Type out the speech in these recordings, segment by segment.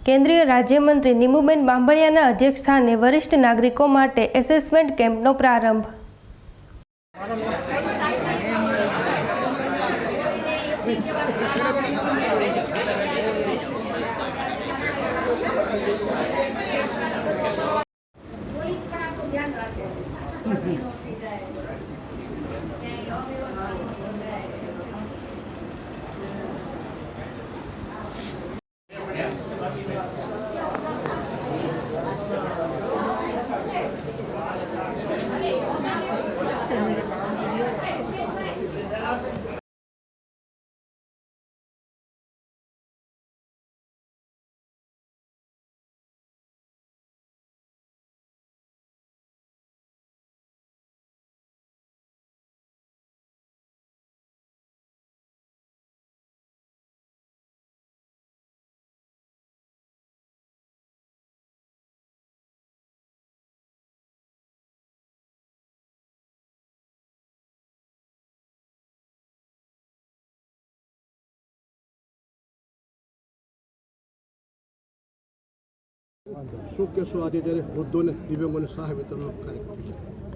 કેન્દ્રીય રાજ્યમંત્રી નીમુબેન બાંભણિયાના અધ્યક્ષસ્થાને વરિષ્ઠ નાગરિકો માટે એસેસમેન્ટ કેમ્પનો પ્રારંભ।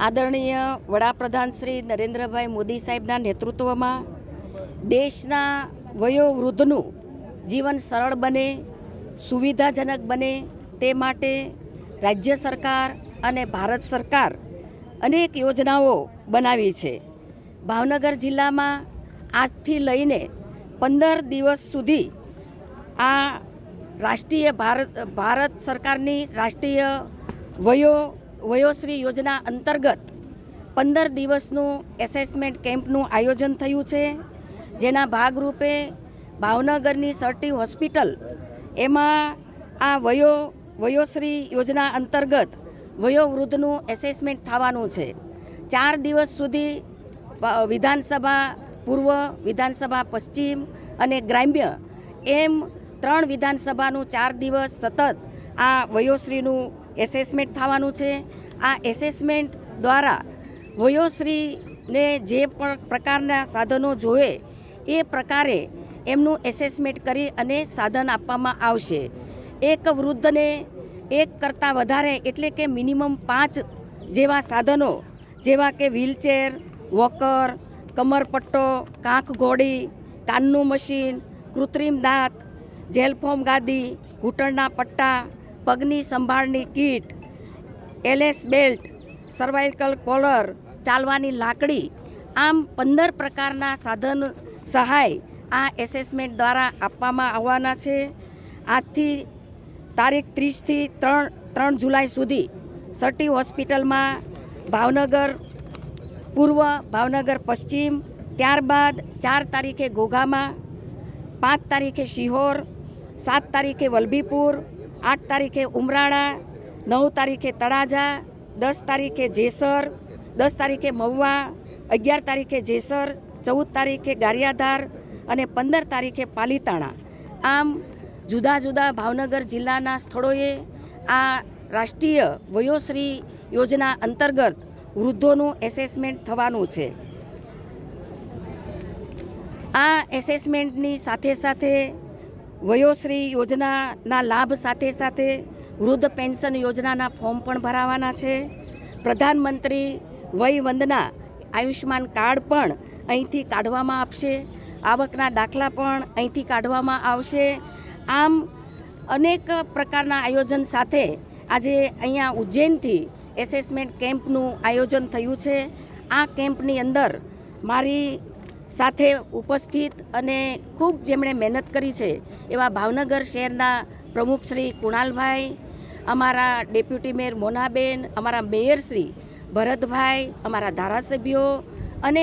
આદરણીય વડાપ્રધાન શ્રી નરેન્દ્રભાઈ મોદી સાહેબના નેતૃત્વમાં દેશના વયોવૃદ્ધનું જીવન સરળ બને, સુવિધાજનક બને તે માટે રાજ્ય સરકાર અને ભારત સરકાર અનેક યોજનાઓ બનાવી છે। ભાવનગર જિલ્લામાં આજથી લઈને 15 દિવસ સુધી આ રાષ્ટ્રીય ભારત સરકારની રાષ્ટ્રીય વયોશ્રી યોજના અંતર્ગત 15 દિવસનું એસેસમેન્ટ કેમ્પનું આયોજન થયું છે, જેના ભાગરૂપે ભાવનગરની સર્ટી હોસ્પિટલ એમાં આ વયોશ્રી યોજના અંતર્ગત વયોવૃદ્ધનું એસેસમેન્ટ થવાનું છે। 4 દિવસ સુધી વિધાનસભા પૂર્વ, વિધાનસભા પશ્ચિમ અને ગ્રામ્ય એમ 3 વિધાનસભાનું 4 દિવસ સતત આ વયોશ્રીનું એસેસમેન્ટ થવાનું છે। આ એસેસમેન્ટ દ્વારા વયોશ્રીને જે પણ પ્રકારના સાધનો જોઈએ એ પ્રકારે એમનું એસેસમેન્ટ કરી અને સાધન આપવામાં આવશે। એક વૃદ્ધને એક કરતાં વધારે એટલે કે મિનિમમ 5 જેવા સાધનો જેવા કે વ્હીલચેર, વોકર, કમરપટ્ટો, કાંખ ઘોડી, કાનનું મશીન, કૃત્રિમ દાંત, જેલફોમ ગાદી, ઘૂંટણના પટ્ટા, પગની સંભાળની kit, LS belt, cervical collar, ચાલવાની લાકડી, આમ 15 પ્રકારના સાધન સહાય આ એસેસમેન્ટ દ્વારા આપવામાં આવવાના છે। આજથી તારીખ 30થી 3 જુલાઈ સુધી સર્ટી હોસ્પિટલમાં ભાવનગર પૂર્વ, ભાવનગર પશ્ચિમ, ત્યારબાદ 4 તારીખે ઘોઘામાં, 5 તારીખે શિહોર, 7 તારીખે વલભીપુર, 8 તારીખે ઉમરાળા, 9 તારીખે તળાજા, 10 તારીખે જેસર, 10 તારીખે મહુવા, 11 તારીખે જેસર, 14 તારીખે ગારિયાધાર અને 15 તારીખે પાલીતાણા, આમ જુદા જુદા ભાવનગર જિલ્લાના સ્થળોએ આ રાષ્ટ્રીય વયોશ્રી યોજના અંતર્ગત વૃદ્ધોનું એસેસમેન્ટ થવાનું છે। આ એસેસમેન્ટની સાથે સાથે વયોશ્રી યોજનાના લાભ સાથે સાથે વૃદ્ધ પેન્શન યોજનાના ફોર્મ પણ ભરાવાના છે। પ્રધાનમંત્રી વય વંદના આયુષ્યમાન કાર્ડ પણ અહીંથી કાઢવામાં આવશે, આવકના દાખલા પણ અહીંથી કાઢવામાં આવશે। આમ અનેક પ્રકારના આયોજન સાથે આજે અહીંયા ઉજ્જૈનથી એસેસમેન્ટ કેમ્પનું આયોજન થયું છે। આ કેમ્પની અંદર મારી સાથે ઉપસ્થિત અને ખૂબ જેમણે મહેનત કરી છે એવા ભાવનગર શહેરના પ્રમુખ શ્રી કુણાલભાઈ, અમારા ડેપ્યુટી મેયર મોનાબેન, અમારા મેયર શ્રી ભરતભાઈ, અમારા ધારાસભ્યો અને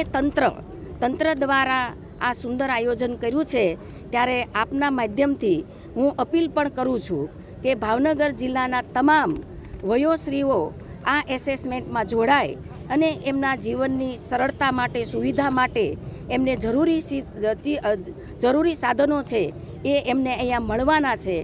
તંત્ર દ્વારા આ સુંદર આયોજન કર્યું છે। ત્યારે આપના માધ્યમથી હું અપીલ પણ કરું છું કે ભાવનગર જિલ્લાના તમામ વયોશ્રીઓ આ એસેસમેન્ટમાં જોડાય અને એમના જીવનની સરળતા માટે, સુવિધા માટે એમને જરૂરી સાધનો છે એ એમને અહીંયા મળવાના છે।